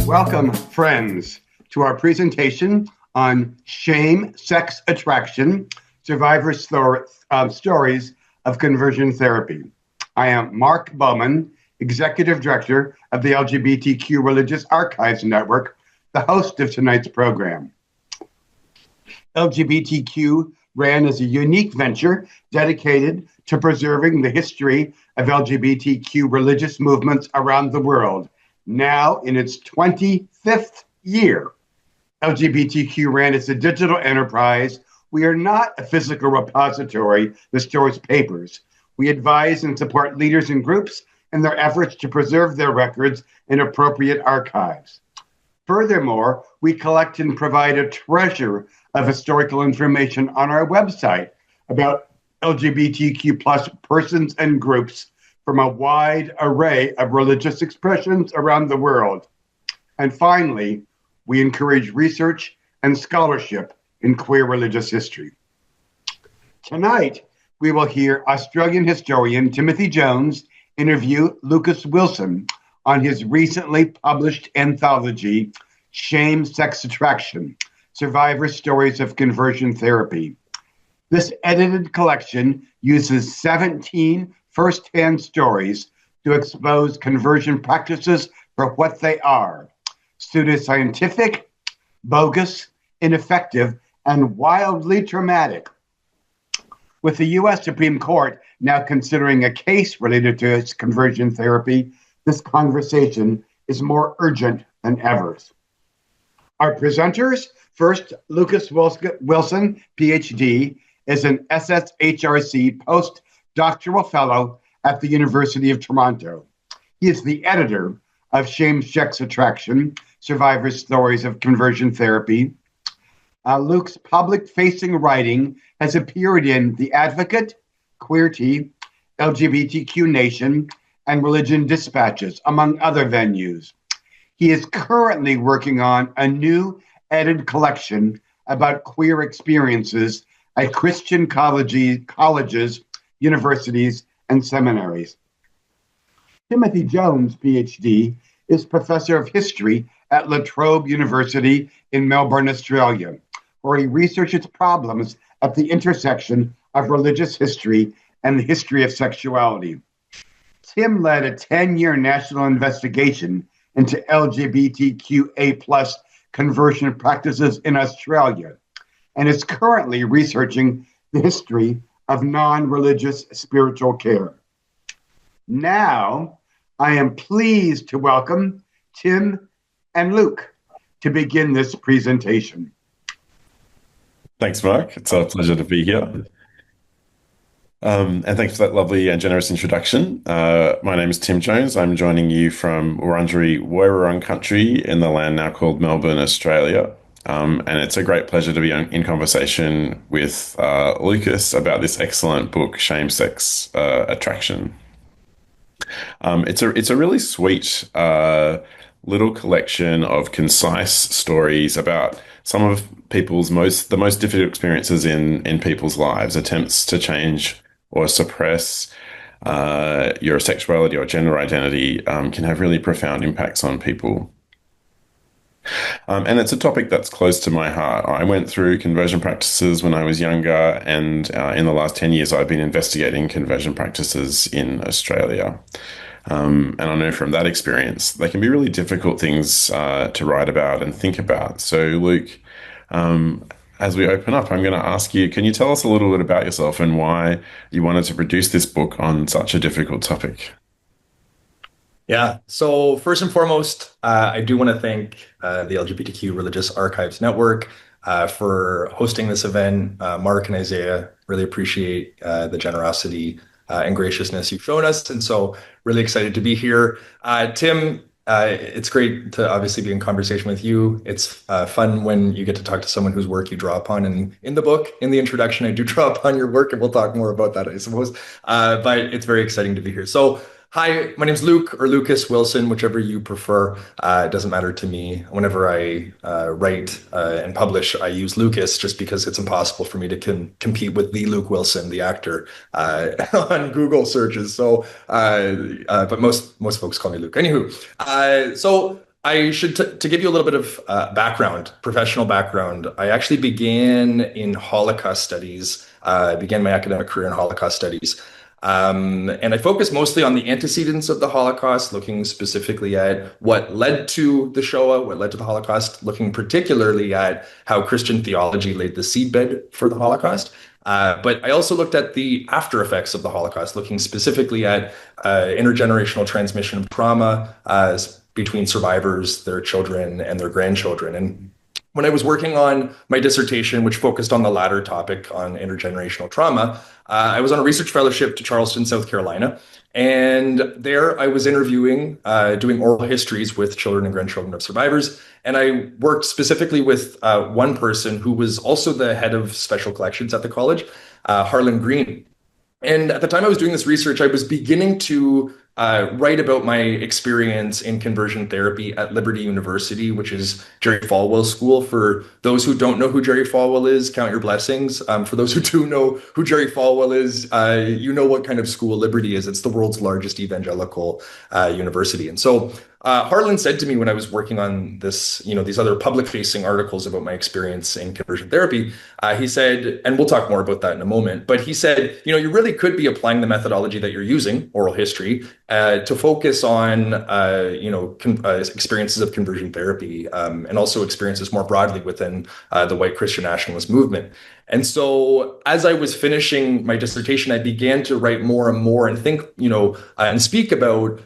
Welcome, friends, to our presentation on shame, sex, attraction, survivor stories of conversion therapy. I am Mark Bowman, Executive Director of the LGBTQ Religious Archives Network, the host of tonight's program. LGBTQ-RAN is a unique venture dedicated to preserving the history of LGBTQ religious movements around the world. Now in its 25th year, LGBTQ-RAN is a digital enterprise. We are not a physical repository that stores papers. We advise and support leaders and groups in their efforts to preserve their records in appropriate archives. Furthermore, we collect and provide a treasure of historical information on our website about LGBTQ plus persons and groups from a wide array of religious expressions around the world. And finally, we encourage research and scholarship in queer religious history. Tonight, we will hear Australian historian Timothy Jones interview Lucas Wilson on his recently published anthology, Shame, Sex, Attraction, Survivor Stories of Conversion Therapy. This edited collection uses 17 first-hand stories to expose conversion practices for what they are: pseudoscientific, bogus, ineffective, and wildly traumatic. With the U.S. Supreme Court now considering a case related to its conversion therapy, this conversation is more urgent than ever. Our presenters, first, Lucas Wilson, PhD, is an SSHRC postdoctoral fellow at the University of Toronto. He is the editor of Shame, Sex, Attraction, Survivor Stories of Conversion Therapy. Luke's public-facing writing has appeared in The Advocate, Queerty, LGBTQ Nation, and Religion Dispatches, among other venues. He is currently working on a new edited collection about queer experiences at Christian colleges, universities, and seminaries. Timothy Jones, PhD, is Professor of History at La Trobe University in Melbourne, Australia, where he researches problems at the intersection of religious history and the history of sexuality. Tim led a 10-year national investigation into LGBTQA+ conversion practices in Australia, and is currently researching the history of non-religious spiritual care. Now, I am pleased to welcome Tim and Luke to begin this presentation. Thanks, Mark. It's a pleasure to be here. And thanks for that lovely and generous introduction. My name is Tim Jones. I'm joining you from Wurundjeri Woiwurrung country in the land now called Melbourne, Australia. And it's a great pleasure to be in conversation with Lucas about this excellent book, Shame, Sex, Attraction. It's a really sweet little collection of concise stories about some of the most difficult experiences in people's lives, attempts to change or suppress your sexuality or gender identity can have really profound impacts on people. And it's a topic that's close to my heart. I went through conversion practices when I was younger, and in the last 10 years, I've been investigating conversion practices in Australia. And I know from that experience, they can be really difficult things to write about and think about. So, Luke, as we open up, I'm going to ask you, can you tell us a little bit about yourself and why you wanted to produce this book on such a difficult topic? Yeah. So first and foremost, I do want to thank the LGBTQ Religious Archives Network for hosting this event. Mark and Isaiah, really appreciate the generosity and graciousness you've shown us. And so really excited to be here. Tim, it's great to obviously be in conversation with you. It's fun when you get to talk to someone whose work you draw upon. And in the book, in the introduction, I do draw upon your work, and we'll talk more about that, I suppose. But it's very exciting to be here. So hi, my name's Luke, or Lucas Wilson, whichever you prefer. It doesn't matter to me. Whenever I write and publish, I use Lucas just because it's impossible for me to compete with the Luke Wilson, the actor, on Google searches. So, but most folks call me Luke. Anywho, so I should to give you a little bit of background, professional background. I actually began in Holocaust studies. I began my academic career in Holocaust studies. And I focus mostly on the antecedents of the Holocaust, looking specifically at what led to the Shoah, what led to the Holocaust, looking particularly at how Christian theology laid the seedbed for the Holocaust. But I also looked at the after effects of the Holocaust, looking specifically at intergenerational transmission of trauma between survivors, their children, and their grandchildren. And when I was working on my dissertation, which focused on the latter topic on intergenerational trauma, I was on a research fellowship to Charleston, South Carolina. And there I was interviewing, doing oral histories with children and grandchildren of survivors. And I worked specifically with one person who was also the head of special collections at the college, Harlan Green. And at the time I was doing this research, I was beginning to write about my experience in conversion therapy at Liberty University, which is Jerry Falwell's school. For those who don't know who Jerry Falwell is, count your blessings. For those who do know who Jerry Falwell is, you know what kind of school Liberty is. It's the world's largest evangelical university. And so Harlan said to me when I was working on this, these other public-facing articles about my experience in conversion therapy, he said, and we'll talk more about that in a moment, but he said, you really could be applying the methodology that you're using, oral history, to focus on, experiences of conversion therapy, and also experiences more broadly within the white Christian nationalist movement. And so as I was finishing my dissertation, I began to write more and more and think, and speak about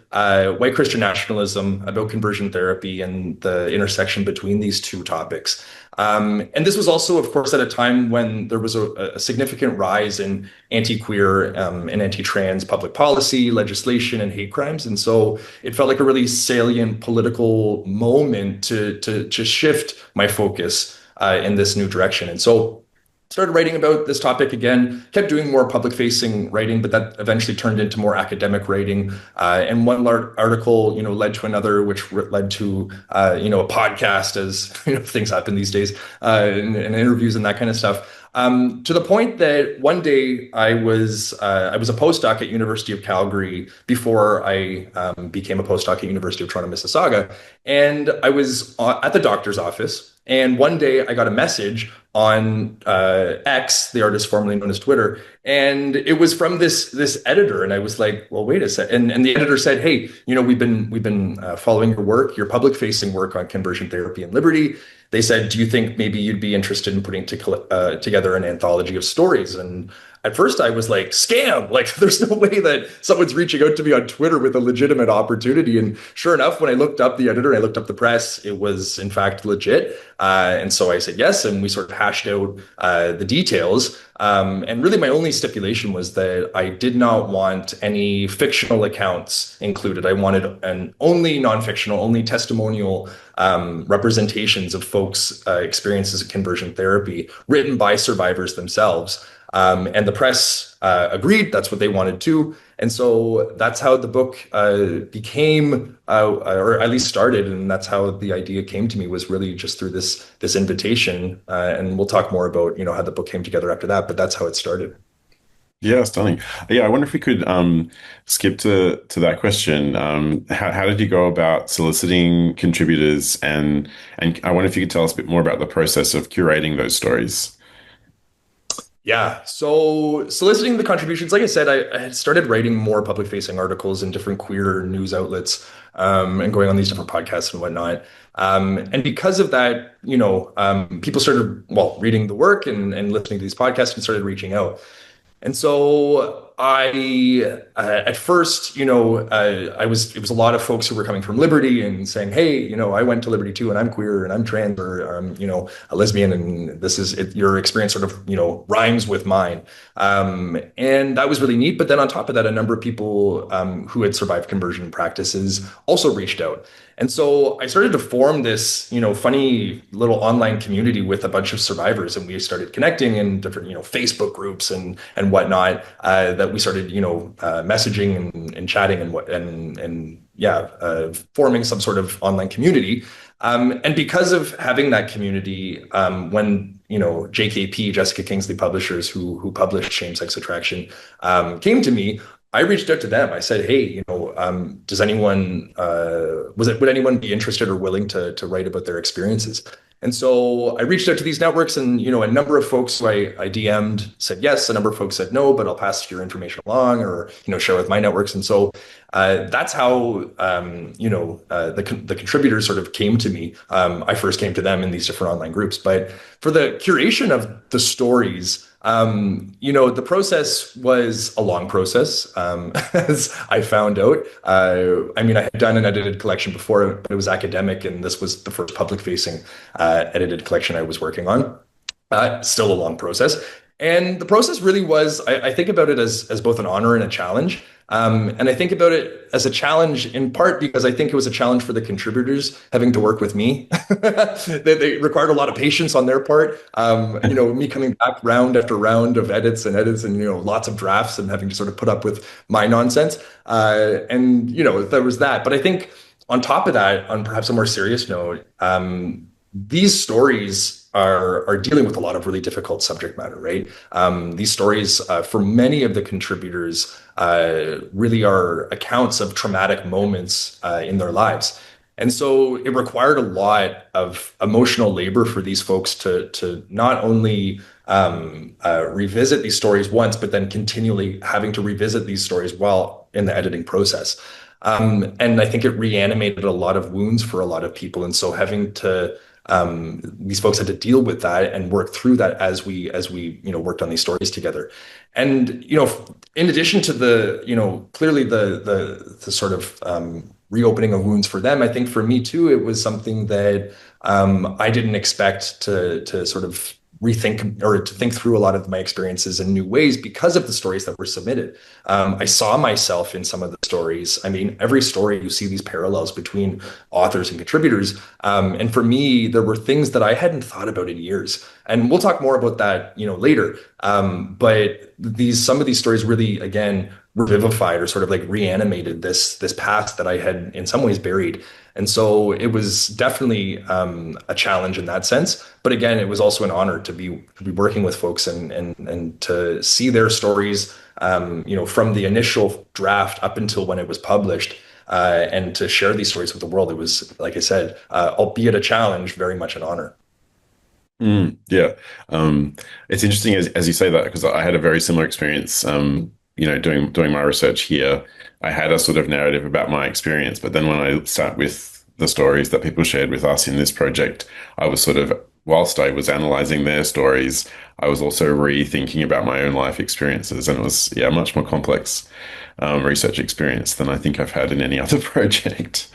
white Christian nationalism, about conversion therapy and the intersection between these two topics. And this was also, of course, at a time when there was a significant rise in anti-queer and anti-trans public policy, legislation, and hate crimes. And so it felt like a really salient political moment to shift my focus in this new direction. And so started writing about this topic again, kept doing more public-facing writing, but that eventually turned into more academic writing. And one article, led to another, which led to, a podcast, as things happen these days, and interviews and that kind of stuff. To the point that one day I was a postdoc at University of Calgary before I became a postdoc at University of Toronto, Mississauga, and I was at the doctor's office. And one day I got a message on X, the artist formerly known as Twitter, and it was from this editor. And I was like, well, wait a second. And the editor said, hey, we've been following your work, your public facing work on conversion therapy and liberty. They said, do you think maybe you'd be interested in putting together an anthology of stories? And at first I was like, scam, like there's no way that someone's reaching out to me on Twitter with a legitimate opportunity. And sure enough, when I looked up the editor, I looked up the press, it was in fact legit. And so I said yes, and we sort of hashed out the details. And really, my only stipulation was that I did not want any fictional accounts included. I wanted an only non-fictional, only testimonial representations of folks' experiences of conversion therapy written by survivors themselves. And the press agreed. That's what they wanted too. And so that's how the book became, or at least started, and that's how the idea came to me, was really just through this invitation. And we'll talk more about how the book came together after that, but that's how it started. Yeah, stunning. Yeah, I wonder if we could skip to that question. How did you go about soliciting contributors, and I wonder if you could tell us a bit more about the process of curating those stories. Yeah. So soliciting the contributions, like I said, I had started writing more public facing articles in different queer news outlets, and going on these different podcasts and whatnot. And because of that, people started, well, reading the work and listening to these podcasts and started reaching out. And so at first, it was a lot of folks who were coming from Liberty and saying, hey, I went to Liberty too, and I'm queer and I'm trans, or I'm, a lesbian, and this is it, your experience sort of, rhymes with mine. And that was really neat. But then on top of that, a number of people who had survived conversion practices also reached out. And so I started to form this, funny little online community with a bunch of survivors, and we started connecting in different, Facebook groups and whatnot. That we started, messaging and chatting and forming some sort of online community. And because of having that community, when JKP, Jessica Kingsley Publishers, who published Shame Sex Attraction, came to me, I reached out to them. I said, hey, does anyone, would anyone be interested or willing to write about their experiences? And so I reached out to these networks, and, a number of folks who I DM'd said yes. A number of folks said no, but I'll pass your information along, or, share with my networks. And so that's how, the contributors sort of came to me. I first came to them in these different online groups. But for the curation of the stories, the process was a long process, as I found out. I had done an edited collection before, but it was academic, and this was the first public-facing edited collection I was working on. Still a long process. And the process really was, I think about it as both an honor and a challenge. And I think about it as a challenge in part because I think it was a challenge for the contributors having to work with me. They required a lot of patience on their part. Me coming back round after round of edits and lots of drafts and having to sort of put up with my nonsense. There was that. But I think on top of that, on perhaps a more serious note, these stories are dealing with a lot of really difficult subject matter, right? These stories, for many of the contributors, really are accounts of traumatic moments in their lives. And so it required a lot of emotional labor for these folks to not only revisit these stories once, but then continually having to revisit these stories while in the editing process. And I think it reanimated a lot of wounds for a lot of people. And so having to these folks had to deal with that and work through that as we worked on these stories together. And in addition to the clearly the sort of reopening of wounds for them, I think for me too, it was something that I didn't expect to sort of rethink or to think through a lot of my experiences in new ways because of the stories that were submitted. I saw myself in some of the stories. Every story you see these parallels between authors and contributors. And for me, there were things that I hadn't thought about in years. And we'll talk more about that, later. But some of these stories really, again, revivified or sort of like reanimated this past that I had in some ways buried. And so it was definitely a challenge in that sense. But again, it was also an honor to be working with folks and to see their stories, from the initial draft up until when it was published, and to share these stories with the world. It was, like I said, albeit a challenge, very much an honor. Yeah. It's interesting as you say that, because I had a very similar experience, doing my research here. I had a sort of narrative about my experience, but then when I sat with the stories that people shared with us in this project, I was sort of, whilst I was analyzing their stories, I was also rethinking about my own life experiences. And it was, a much more complex research experience than I think I've had in any other project.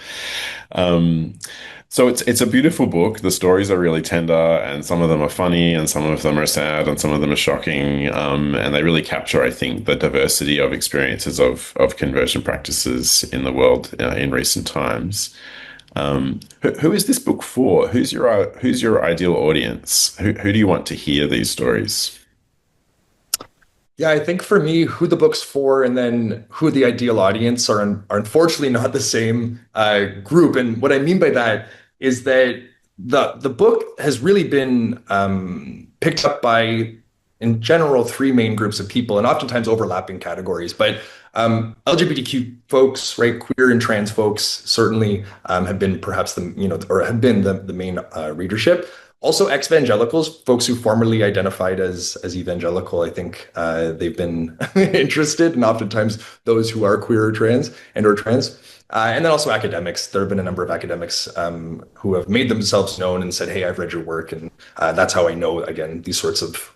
So it's a beautiful book. The stories are really tender, and some of them are funny, and some of them are sad, and some of them are shocking. And they really capture, I think, the diversity of experiences of conversion practices in the world in recent times. Who is this book for? Who's your ideal audience? Who do you want to hear these stories? Yeah, I think for me, who the book's for and then who the ideal audience are unfortunately not the same group. And what I mean by that is that the book has really been picked up by, in general, three main groups of people, and oftentimes overlapping categories. But LGBTQ folks, right, queer and trans folks, certainly have been perhaps or have been the main readership. Also, ex-evangelicals, folks who formerly identified as evangelical, I think they've been interested, and oftentimes those who are queer or trans. And then also academics. There have been a number of academics who have made themselves known and said, "Hey, I've read your work," and that's how I know. Again, these sorts of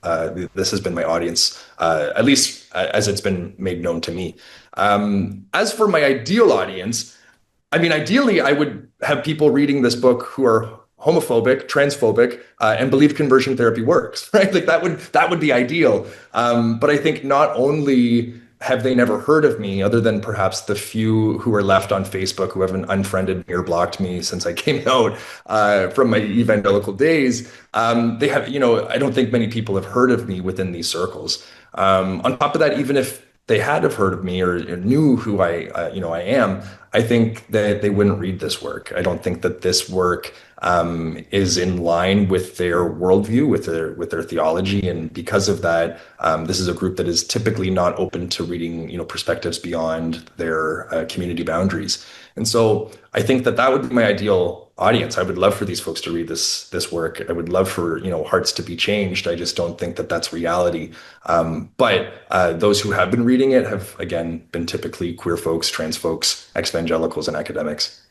this has been my audience, at least as it's been made known to me. As for my ideal audience, I mean, ideally, I would have people reading this book who are homophobic, transphobic, and believe conversion therapy works, right? Like that would be ideal. But I think not only have they never heard of me, other than perhaps the few who are left on Facebook who haven't unfriended me or blocked me since I came out from my evangelical days, they have, I don't think many people have heard of me within these circles. On top of that, even if they had have heard of me or knew who I am, I think that they wouldn't read this work. I don't think that this work is in line with their worldview, with their theology, and because of that, this is a group that is typically not open to reading, perspectives beyond their community boundaries. And so, I think that would be my ideal audience. I would love for these folks to read this work. I would love for hearts to be changed. I just don't think that that's reality. But those who have been reading it have again been typically queer folks, trans folks, ex-evangelicals, and academics.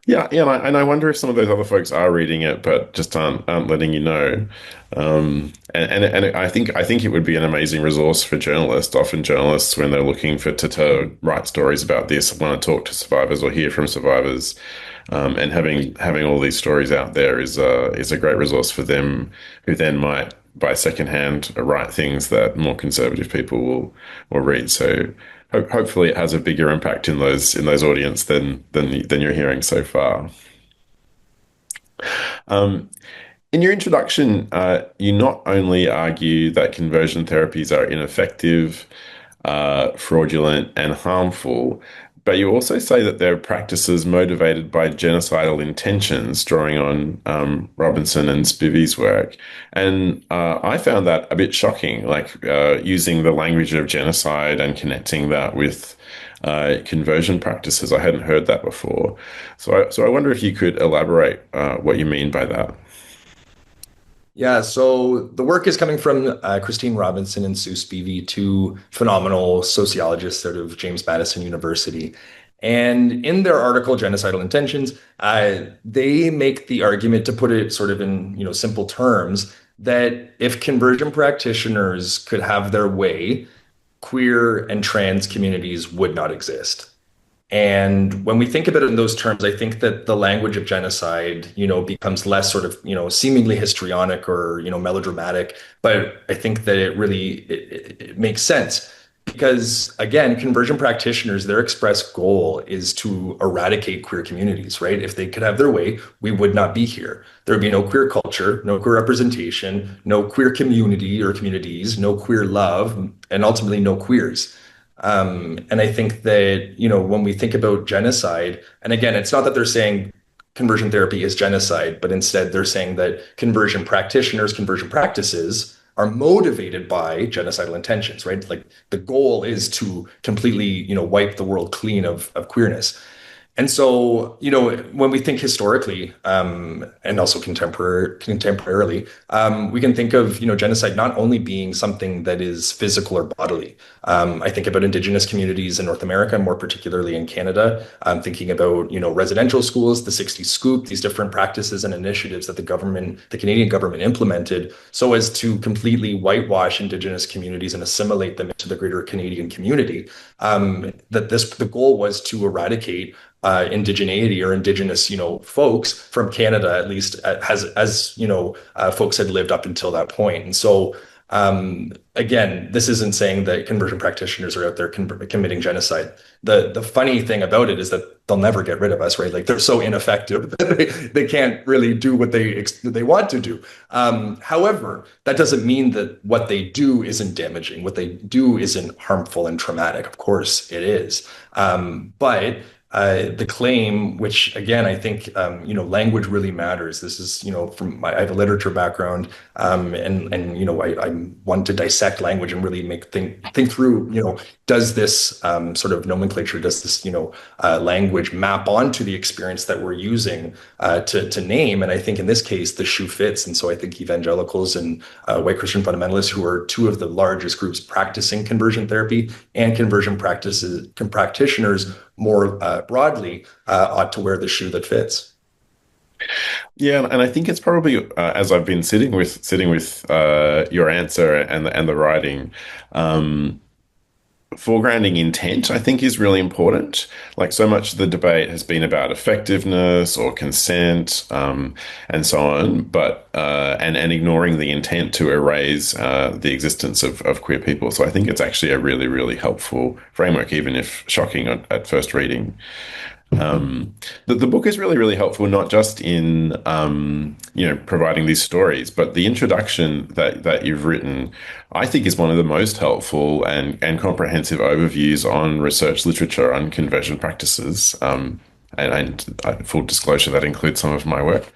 Yeah, and I wonder if some of those other folks are reading it, but just aren't letting you know. And I think it would be an amazing resource for journalists. Often journalists, when they're looking to write stories about this, want to talk to survivors or hear from survivors. And having all these stories out there is a great resource for them, who then might, by secondhand, write things that more conservative people will read. So hopefully it has a bigger impact in those audience than you're hearing so far. In your introduction, you not only argue that conversion therapies are ineffective, fraudulent, and harmful, but you also say that they're practices motivated by genocidal intentions, drawing on Robinson and Spivey's work. And I found that a bit shocking, like using the language of genocide and connecting that with conversion practices. I hadn't heard that before. So I wonder if you could elaborate what you mean by that. Yeah, so the work is coming from Christine Robinson and Sue Spivey, two phenomenal sociologists out of James Madison University. And in their article, Genocidal Intentions, they make the argument, to put it sort of in simple terms, that if conversion practitioners could have their way, queer and trans communities would not exist. And when we think about it in those terms, I think that the language of genocide, becomes less sort of, seemingly histrionic or, melodramatic. But I think that it makes sense because, again, conversion practitioners, their express goal is to eradicate queer communities, right? If they could have their way, we would not be here. There would be no queer culture, no queer representation, no queer community or communities, no queer love, and ultimately no queers. And I think that, when we think about genocide, and again, it's not that they're saying conversion therapy is genocide, but instead they're saying that conversion practitioners, conversion practices are motivated by genocidal intentions, right? Like the goal is to completely, wipe the world clean of queerness. And so, when we think historically, and also contemporarily, we can think of, genocide not only being something that is physical or bodily. I think about Indigenous communities in North America, more particularly in Canada. I'm thinking about, residential schools, the 60 Scoop, these different practices and initiatives that the Canadian government implemented so as to completely whitewash Indigenous communities and assimilate them into the greater Canadian community. The goal was to eradicate indigeneity or indigenous, folks from Canada, at least as folks had lived up until that point. And so, again, this isn't saying that conversion practitioners are out there committing genocide. The funny thing about it is that they'll never get rid of us, right? Like they're so ineffective that they can't really do what they want to do. However, that doesn't mean that what they do isn't damaging. What they do isn't harmful and traumatic. Of course, it is. But the claim, which again, I think, language really matters. This is, I have a literature background, and I want to dissect language and really think through, does this sort of nomenclature, does this, language map onto the experience that we're using to name? And I think in this case, the shoe fits. And so I think evangelicals and white Christian fundamentalists, who are two of the largest groups practicing conversion therapy, and conversion practitioners more broadly, ought to wear the shoe that fits. Yeah, and I think it's probably as I've been sitting with your answer and the writing, foregrounding intent, I think, is really important. Like, so much of the debate has been about effectiveness or consent, and so on, but and ignoring the intent to erase the existence of queer people. So I think it's actually a really, really helpful framework, even if shocking at first reading. The book is really, really helpful, not just in providing these stories, but the introduction that you've written, I think, is one of the most helpful and comprehensive overviews on research literature on conversion practices. And full disclosure, that includes some of my work.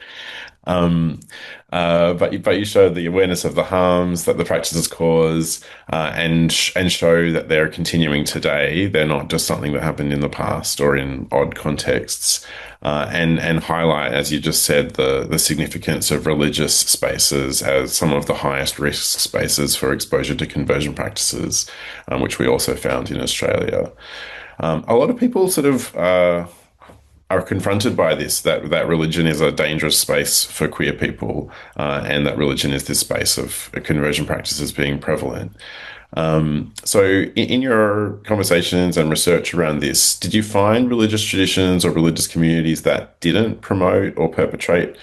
But you show the awareness of the harms that the practices cause, and show that they're continuing today. They're not just something that happened in the past or in odd contexts, and highlight, as you just said, the significance of religious spaces as some of the highest risk spaces for exposure to conversion practices, which we also found in Australia. A lot of people sort of are confronted by this, that religion is a dangerous space for queer people, and that religion is this space of conversion practices being prevalent. So in your conversations and research around this, did you find religious traditions or religious communities that didn't promote or perpetrate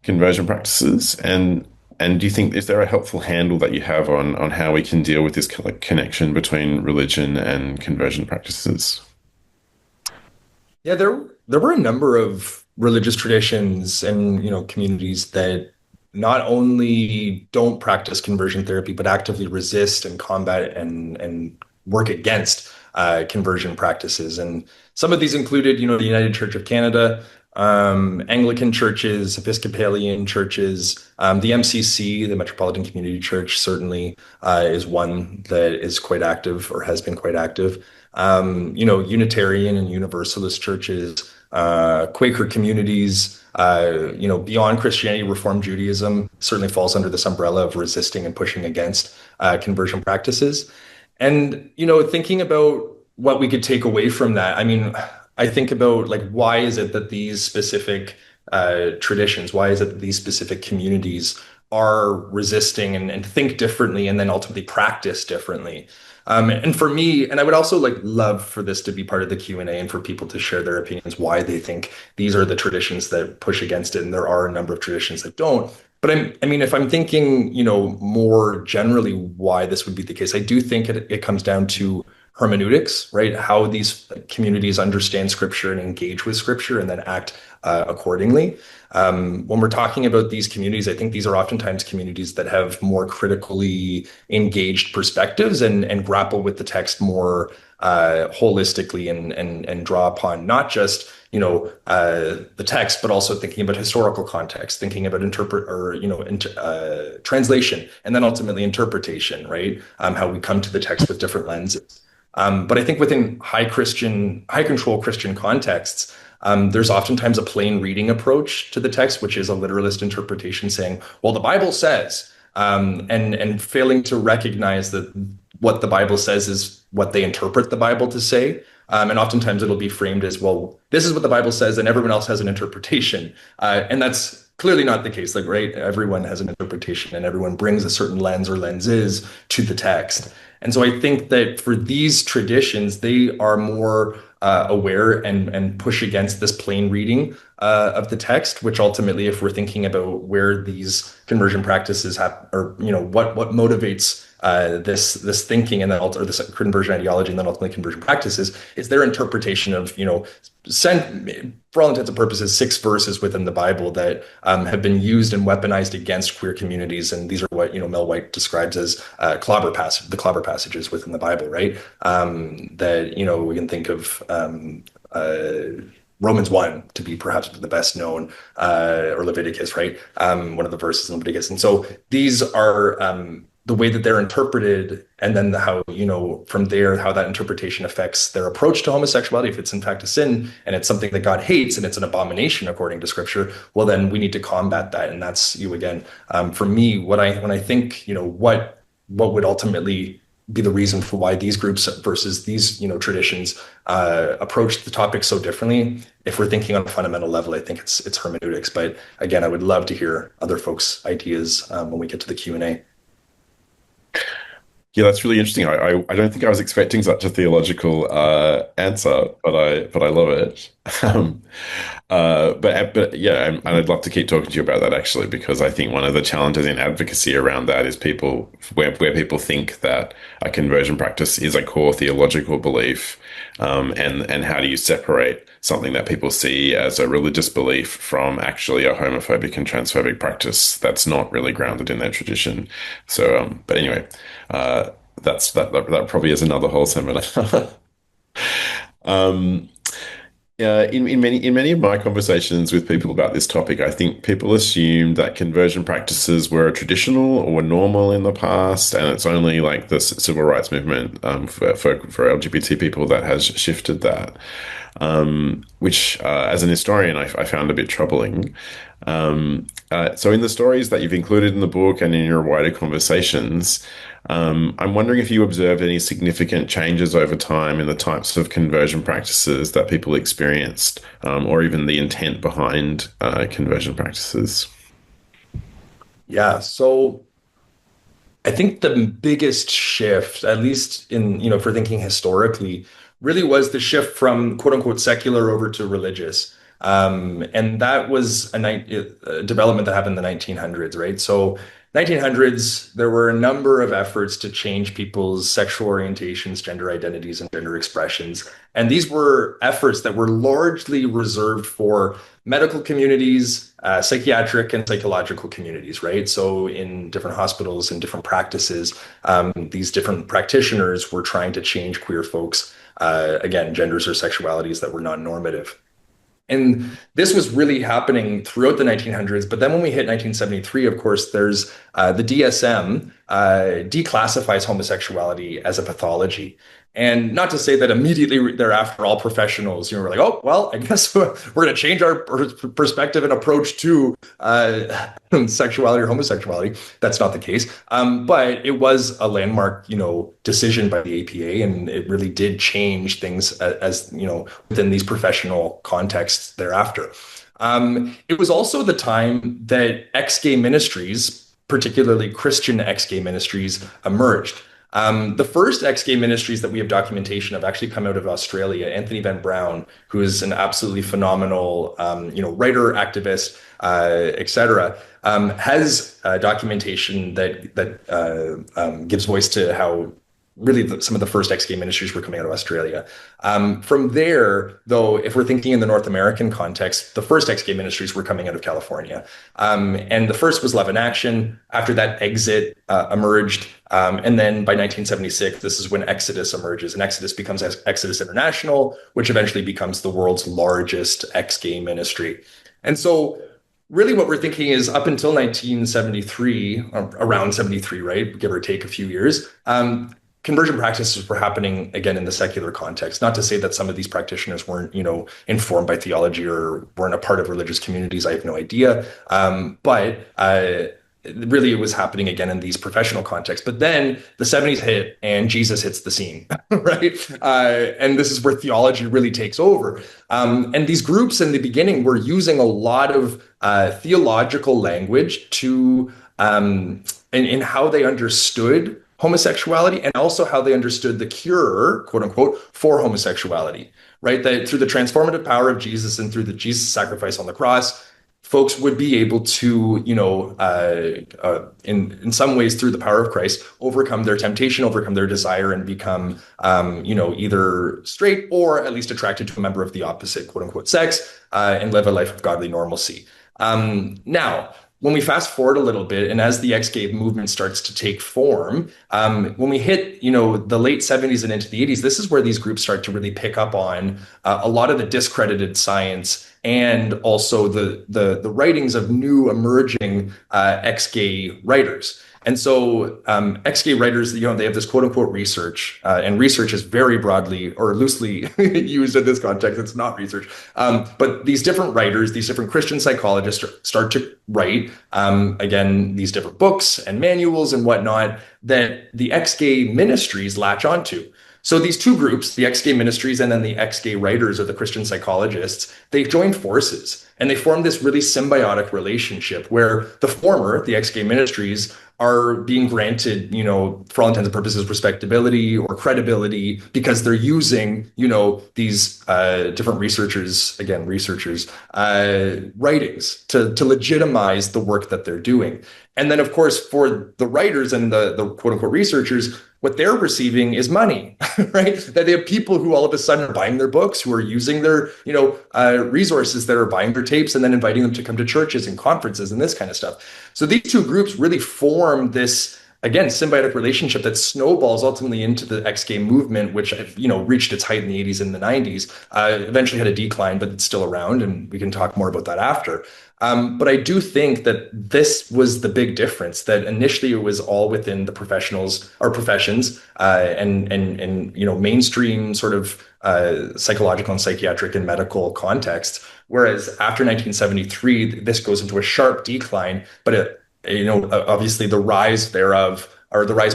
conversion practices? And do you think, is there a helpful handle that you have on how we can deal with this connection between religion and conversion practices? Yeah, there were a number of religious traditions and communities that not only don't practice conversion therapy, but actively resist and combat and work against conversion practices. And some of these included, the United Church of Canada, Anglican churches, Episcopalian churches, the MCC, the Metropolitan Community Church, certainly is one that is quite active or has been quite active. Unitarian and Universalist churches, Quaker communities, beyond Christianity, Reformed Judaism certainly falls under this umbrella of resisting and pushing against conversion practices. And, thinking about what we could take away from that, I mean, I think about, like, why is it that these specific traditions, why is it that these specific communities are resisting and think differently and then ultimately practice differently? And for me, and I would also love for this to be part of the Q&A and for people to share their opinions, why they think these are the traditions that push against it. And there are a number of traditions that don't. But if I'm thinking, more generally why this would be the case, I do think it comes down to hermeneutics, right? How these communities understand scripture and engage with scripture and then act accordingly. When we're talking about these communities, I think these are oftentimes communities that have more critically engaged perspectives and grapple with the text more holistically and draw upon not just the text, but also thinking about historical context, thinking about translation, and then ultimately interpretation, right? How we come to the text with different lenses. But I think within high control Christian contexts, there's oftentimes a plain reading approach to the text, which is a literalist interpretation saying, well, the Bible says, and failing to recognize that what the Bible says is what they interpret the Bible to say. And oftentimes it'll be framed as, well, this is what the Bible says and everyone else has an interpretation. And that's clearly not the case. Right? Everyone has an interpretation and everyone brings a certain lens or lenses to the text. And so I think that for these traditions, they are more aware and push against this plain reading of the text, which ultimately, if we're thinking about where these conversion practices have, or what motivates this thinking and then or this conversion ideology and then ultimately conversion practices, is their interpretation of for all intents and purposes 6 verses within the Bible that have been used and weaponized against queer communities, and these are what Mel White describes as the clobber passages within the Bible, right? That we can think of Romans 1 to be perhaps the best known, or Leviticus, right? One of the verses in Leviticus, and so these are the way that they're interpreted, and then how, from there, how that interpretation affects their approach to homosexuality. If it's in fact a sin and it's something that God hates and it's an abomination according to Scripture, well, then we need to combat that. And that's again, for me, when I think, what would ultimately be the reason for why these groups versus these, traditions approach the topic so differently. If we're thinking on a fundamental level, I think it's hermeneutics. But again, I would love to hear other folks' ideas when we get to the Q&A. Yeah, that's really interesting. I don't think I was expecting such a theological answer, but I love it. But yeah, and I'd love to keep talking to you about that actually, because I think one of the challenges in advocacy around that is where people think that a conversion practice is a core theological belief, and how do you separate something that people see as a religious belief from actually a homophobic and transphobic practice that's not really grounded in their tradition. So, but anyway, that probably is another whole seminar. In many of my conversations with people about this topic, I think people assume that conversion practices were traditional or normal in the past, and it's only like the civil rights movement for LGBT people that has shifted that. Which, as an historian, I found a bit troubling. So in the stories that you've included in the book and in your wider conversations, I'm wondering if you observed any significant changes over time in the types of conversion practices that people experienced, or even the intent behind conversion practices. Yeah, so I think the biggest shift, at least in, if we're thinking historically, really was the shift from quote unquote secular over to religious. And that was a development that happened in the 1900s, right? So 1900s, there were a number of efforts to change people's sexual orientations, gender identities, and gender expressions. And these were efforts that were largely reserved for medical communities, psychiatric and psychological communities, right? So in different hospitals and different practices, these different practitioners were trying to change queer folks, again, genders or sexualities that were non-normative. And this was really happening throughout the 1900s. But then when we hit 1973, of course, there's the DSM declassifies homosexuality as a pathology. And not to say that immediately thereafter, all professionals, were like, oh, well, I guess we're going to change our perspective and approach to sexuality or homosexuality. That's not the case. But it was a landmark, decision by the APA, and it really did change things as within these professional contexts thereafter. It was also the time that ex-gay ministries, particularly Christian ex-gay ministries, emerged. The first ex-gay ministries that we have documentation of actually come out of Australia. Anthony Van Brown, who is an absolutely phenomenal, writer, activist, etc., has documentation that gives voice to how really some of the first ex-gay ministries were coming out of Australia. From there, though, if we're thinking in the North American context, the first ex-gay ministries were coming out of California. And the first was Love in Action. After that, Exit emerged. And then by 1976, this is when Exodus emerges. And Exodus becomes Exodus International, which eventually becomes the world's largest ex-gay ministry. And so really what we're thinking is up until 1973, around 73, right, give or take a few years, conversion practices were happening again in the secular context. Not to say that some of these practitioners weren't, informed by theology or weren't a part of religious communities. I have no idea. But really it was happening again in these professional contexts. But then the 70s hit and Jesus hits the scene, right? And this is where theology really takes over. And these groups in the beginning were using a lot of theological language to in how they understood homosexuality, and also how they understood the cure, quote unquote, for homosexuality, right? That through the transformative power of Jesus and through the Jesus sacrifice on the cross, folks would be able to, in some ways through the power of Christ, overcome their temptation, overcome their desire, and become, either straight or at least attracted to a member of the opposite, quote unquote, sex, and live a life of godly normalcy. Now, when we fast forward a little bit, and as the ex-gay movement starts to take form, when we hit, the late 70s and into the 80s, this is where these groups start to really pick up on a lot of the discredited science and also the writings of new emerging ex-gay writers. And so ex-gay writers, they have this quote unquote research, and research is very broadly or loosely used in this context. It's not research. But these different writers, these different Christian psychologists start to write, again, these different books and manuals and whatnot that the ex-gay ministries latch onto. So these two groups, the ex-gay ministries and then the ex-gay writers or the Christian psychologists, they joined forces and they formed this really symbiotic relationship where the former, the ex-gay ministries, are being granted, for all intents and purposes, respectability or credibility because they're using, these different researchers, writings to legitimize the work that they're doing. And then, of course, for the writers and the quote unquote researchers, what they're receiving is money, right? That they have people who all of a sudden are buying their books, who are using their, resources, that are buying their tapes and then inviting them to come to churches and conferences and this kind of stuff. So these two groups really form this, again, symbiotic relationship that snowballs ultimately into the ex-gay movement, which, reached its height in the 80s and the 90s, eventually had a decline, but it's still around. And we can talk more about that after. But I do think that this was the big difference, that initially it was all within the professions, and mainstream sort of psychological and psychiatric and medical context. Whereas after 1973, this goes into a sharp decline, but obviously the rise thereof, or the rise,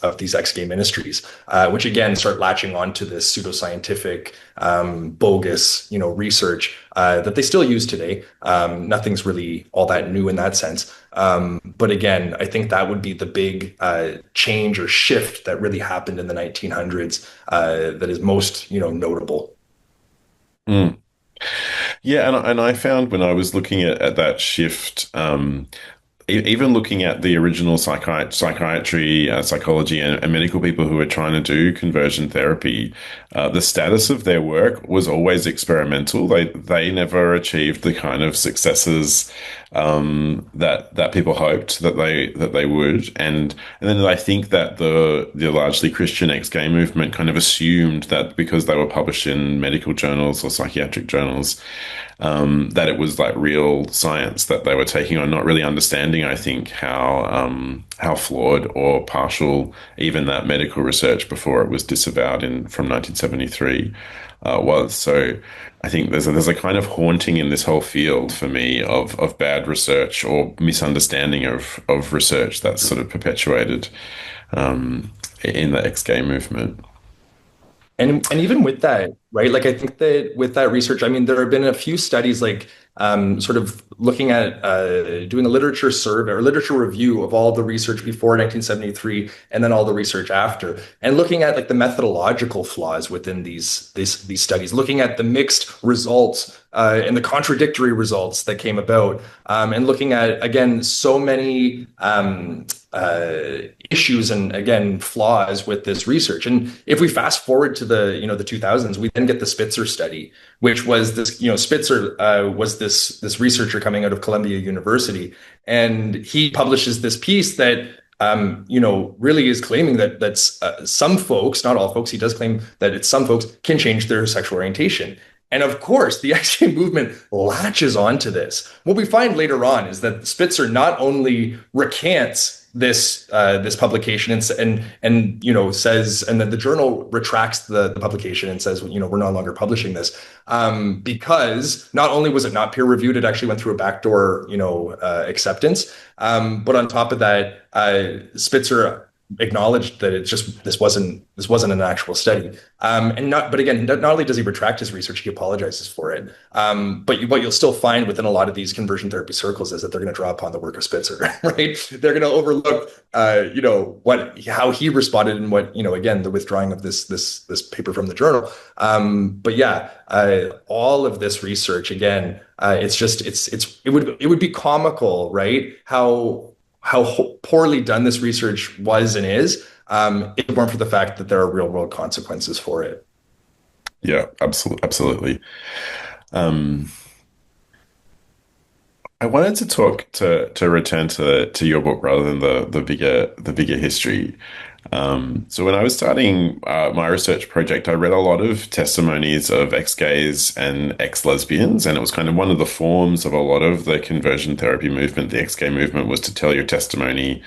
of these ex-gay ministries, which again start latching onto this pseudoscientific, bogus, research that they still use today. Nothing's really all that new in that sense. But again, I think that would be the big change or shift that really happened in the 1900s that is most, notable. Mm. Yeah, and I found when I was looking at that shift, even looking at the original psychiatry, psychology, and medical people who were trying to do conversion therapy, the status of their work was always experimental. They never achieved the kind of successes that people hoped that they would, and then I think that the largely Christian ex-gay movement kind of assumed that because they were published in medical journals or psychiatric journals, that it was like real science that they were taking on, not really understanding, I think, how flawed or partial even that medical research before it was disavowed from 1973 was. So I think there's a kind of haunting in this whole field for me of bad research or misunderstanding of research that's sort of perpetuated in the ex-gay movement. And even with that, right? Like, I think that with that research, I mean, there have been a few studies like sort of looking at doing a literature survey or literature review of all the research before 1973 and then all the research after, and looking at like the methodological flaws within these studies, looking at the mixed results and the contradictory results that came about, and looking at, again, so many issues and, again, flaws with this research. And if we fast forward to the 2000s, we then get the Spitzer study, which was this, Spitzer was this researcher coming out of Columbia University, and he publishes this piece that really is claiming that some folks, not all folks, he does claim that it's some folks can change their sexual orientation. And of course, the ex-gay movement latches onto this. What we find later on is that Spitzer not only recants this publication and says, and that the journal retracts the publication and says, we're no longer publishing this, because not only was it not peer reviewed, it actually went through a backdoor acceptance, but on top of that, Spitzer acknowledged that this wasn't an actual study. But again, not only does he retract his research, he apologizes for it. But what you'll still find within a lot of these conversion therapy circles is that they're going to draw upon the work of Spitzer, right? They're going to overlook, how he responded and what, again, the withdrawing of this paper from the journal. But yeah, all of this research, again, it would be comical, right? How poorly done this research was and is, if it weren't for the fact that there are real world consequences for it. Yeah, absolutely. I wanted to talk to return to your book rather than the bigger history. So when I was starting my research project, I read a lot of testimonies of ex-gays and ex-lesbians, and it was kind of one of the forms of a lot of the conversion therapy movement. The ex-gay movement was to tell your testimony,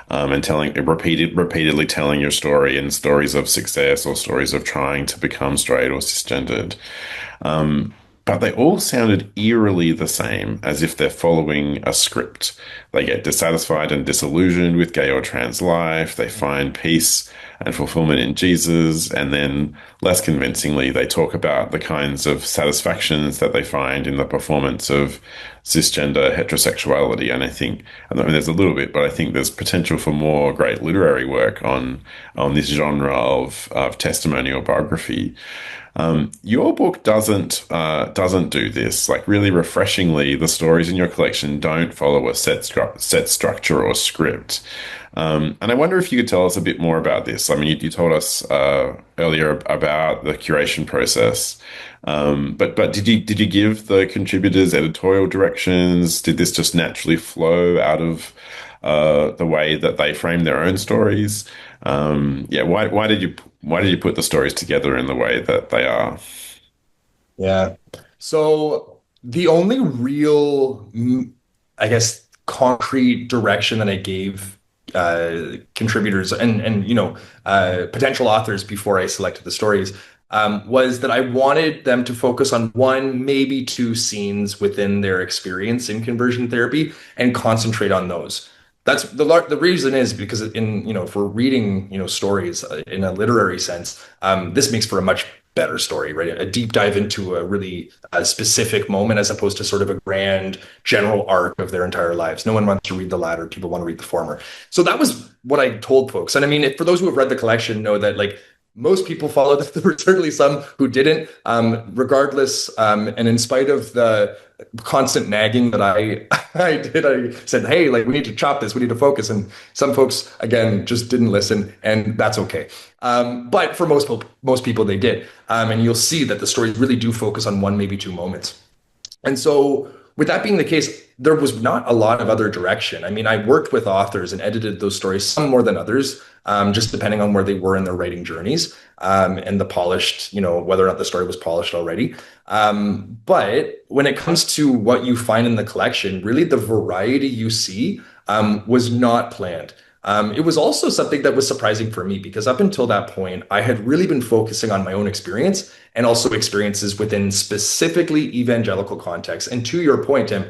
and repeatedly telling your story and stories of success or stories of trying to become straight or cisgendered. But they all sounded eerily the same, as if they're following a script. They get dissatisfied and disillusioned with gay or trans life. They find peace and fulfillment in Jesus. And then, less convincingly, they talk about the kinds of satisfactions that they find in the performance of cisgender heterosexuality. And I mean, there's a little bit, but I think there's potential for more great literary work on this genre of testimonial biography. Your book doesn't do this. Like, really refreshingly, the stories in your collection don't follow a set structure or script. And I wonder if you could tell us a bit more about this. I mean, you told us earlier about the curation process, but did you give the contributors editorial directions? Did this just naturally flow out of the way that they frame their own stories? Why did you put the stories together in the way that they are? Yeah. So the only real, I guess, concrete direction that I gave contributors and potential authors before I selected the stories was that I wanted them to focus on one, maybe two scenes within their experience in conversion therapy and concentrate on those. That's the reason is because if we're reading stories in a literary sense, this makes for a much better story, right? A deep dive into a really specific moment as opposed to sort of a grand general arc of their entire lives. No one wants to read the latter; people want to read the former. So that was what I told folks. And I mean, for those who have read the collection, know that most people followed it. There were certainly some who didn't. Regardless, and in spite of the constant nagging that I did, I said, hey, we need to chop this, we need to focus. And some folks, again, just didn't listen, and that's okay. But for most people, they did. And you'll see that the stories really do focus on one, maybe two moments. And so with that being the case, there was not a lot of other direction. I mean, I worked with authors and edited those stories, some more than others, just depending on where they were in their writing journeys, and the polished, whether or not the story was polished already. But when it comes to what you find in the collection, really the variety you see was not planned. It was also something that was surprising for me because up until that point, I had really been focusing on my own experience and also experiences within specifically evangelical contexts. And to your point, Tim,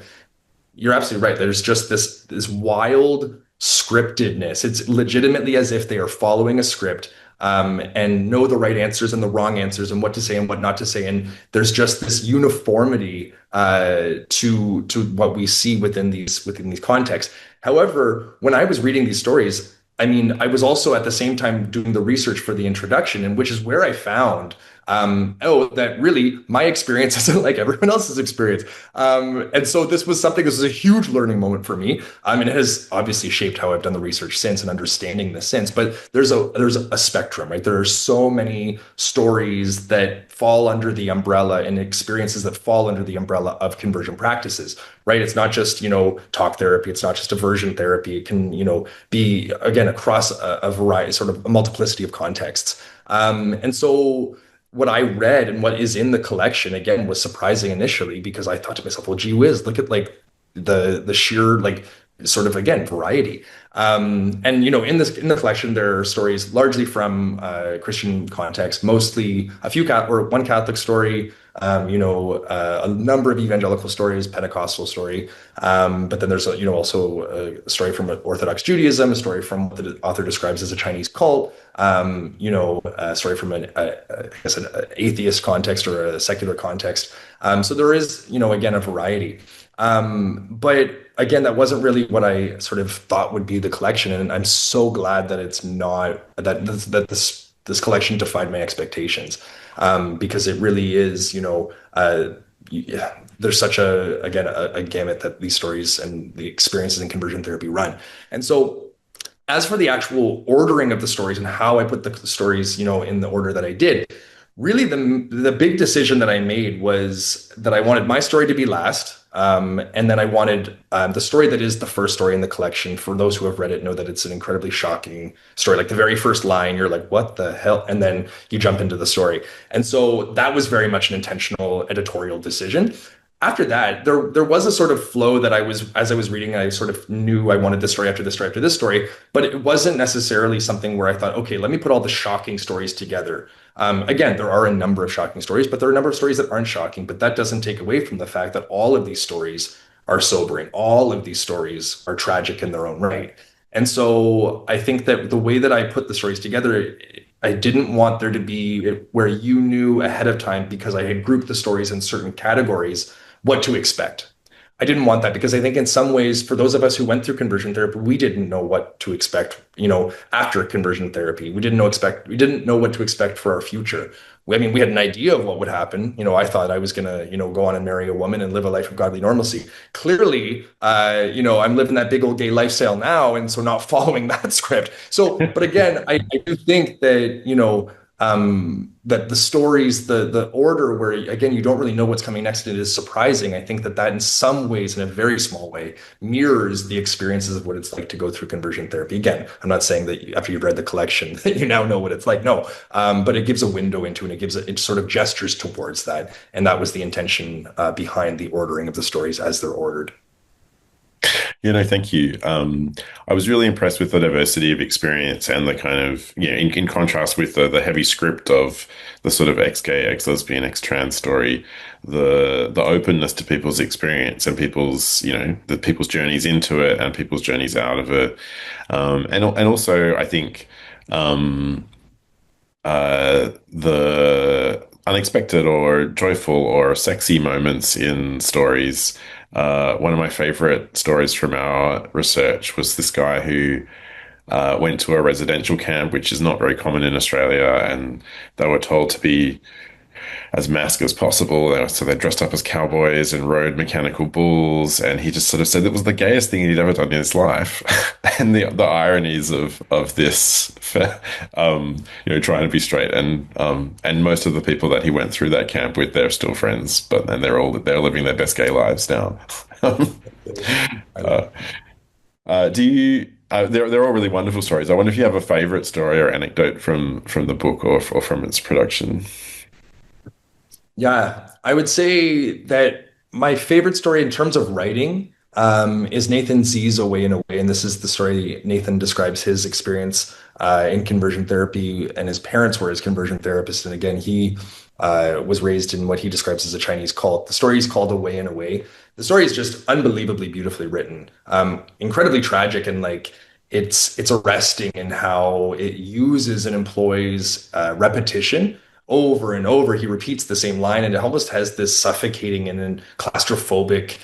you're absolutely right. There's just this wild scriptedness. It's legitimately as if they are following a script, and know the right answers and the wrong answers and what to say and what not to say. And there's just this uniformity to what we see within these contexts. However, when I was reading these stories, I mean, I was also at the same time doing the research for the introduction, and which is where I found that really my experience isn't like everyone else's experience. And so this was a huge learning moment for me. And it has obviously shaped how I've done the research since and understanding this since. But there's a spectrum, right? There are so many stories that fall under the umbrella and experiences that fall under the umbrella of conversion practices, right? It's not just, talk therapy. It's not just aversion therapy. It can, be, again, across a variety, sort of a multiplicity of contexts. And so what I read and what is in the collection, again, was surprising initially because I thought to myself, well, gee whiz, look at the sheer, sort of, again, variety. And, in the collection, there are stories largely from Christian context, mostly one Catholic story, a number of evangelical stories, Pentecostal story, but then there's also a story from Orthodox Judaism, a story from what the author describes as a Chinese cult, a story from I guess an atheist context or a secular context. So there is, again, a variety. But again, that wasn't really what I sort of thought would be the collection, and I'm so glad that it's not that this collection defied my expectations, because it really is, yeah, there's such a gamut that these stories and the experiences in conversion therapy run, and so. As for the actual ordering of the stories and how I put the stories, in the order that I did, really the big decision that I made was that I wanted my story to be last, and then I wanted the story that is the first story in the collection. For those who have read it, know that it's an incredibly shocking story. Like the very first line, you're like, "What the hell?" And then you jump into the story, and so that was very much an intentional editorial decision. After that, there was a sort of flow that as I was reading, I sort of knew I wanted this story after this story after this story, but it wasn't necessarily something where I thought, okay, let me put all the shocking stories together. Again, there are a number of shocking stories, but there are a number of stories that aren't shocking. But that doesn't take away from the fact that all of these stories are sobering. All of these stories are tragic in their own right. And so I think that the way that I put the stories together, I didn't want there to be where you knew ahead of time, because I had grouped the stories in certain categories, what to expect. I didn't want that, because I think in some ways, for those of us who went through conversion therapy, we didn't know what to expect, after conversion therapy. We didn't know what to expect for our future. I mean, we had an idea of what would happen. I thought I was going to, go on and marry a woman and live a life of godly normalcy. Clearly, I'm living that big old gay lifestyle now, and so not following that script. So, but again, I do think that, that the stories, the order where, again, you don't really know what's coming next, it is surprising. I think that in some ways, in a very small way, mirrors the experiences of what it's like to go through conversion therapy. Again, I'm not saying that after you've read the collection that you now know what it's like. No, but it gives a window into, and it sort of gestures towards that. And that was the intention behind the ordering of the stories as they're ordered. Thank you. I was really impressed with the diversity of experience and the kind of, in contrast with the heavy script of the sort of ex-gay, ex-lesbian, ex-trans story, the openness to people's experience and people's, the people's journeys into it and people's journeys out of it. And also, I think, the unexpected or joyful or sexy moments in stories. One of my favorite stories from our research was this guy who went to a residential camp, which is not very common in Australia, and they were told to be as masked as possible. So they dressed up as cowboys and rode mechanical bulls, and he just sort of said it was the gayest thing he'd ever done in his life. And the ironies of this, trying to be straight, and most of the people that he went through that camp with, they're still friends, but then they're living their best gay lives now. Do you? They're all really wonderful stories. I wonder if you have a favorite story or anecdote from the book or from its production. Yeah, I would say that my favorite story in terms of writing is Nathan Z's Away and Away. And this is the story Nathan describes his experience in conversion therapy, and his parents were his conversion therapists. And again, he was raised in what he describes as a Chinese cult. The story is called Away and Away. The story is just unbelievably beautifully written, incredibly tragic, and it's arresting in how it uses and employs repetition over and over. He repeats the same line, and it almost has this suffocating and claustrophobic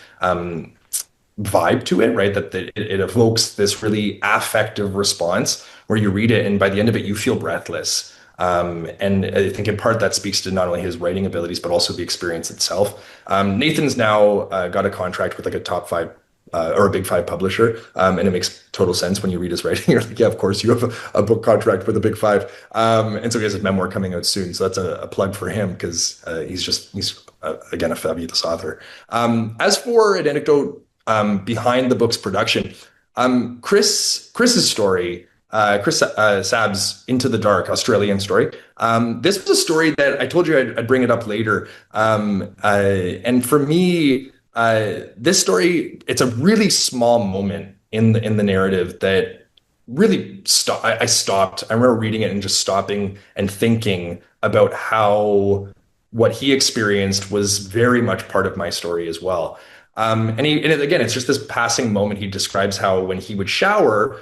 vibe to it, right? That it evokes this really affective response where you read it, and by the end of it, you feel breathless. And I think in part that speaks to not only his writing abilities, but also the experience itself. Nathan's now got a contract with like a top five or a big five publisher. And it makes total sense when you read his writing. You're like, yeah, of course, you have a book contract with a big five. And so he has a memoir coming out soon. So that's a plug for him, because he's again, a fabulous author. As for an anecdote behind the book's production, Chris's story, Chris Sabb's Into the Dark Australian story. This was a story that I told you I'd bring it up later. And for me, this story, it's a really small moment in the narrative that really I stopped. I remember reading it and just stopping and thinking about how what he experienced was very much part of my story as well. Again, it's just this passing moment. He describes how when he would shower,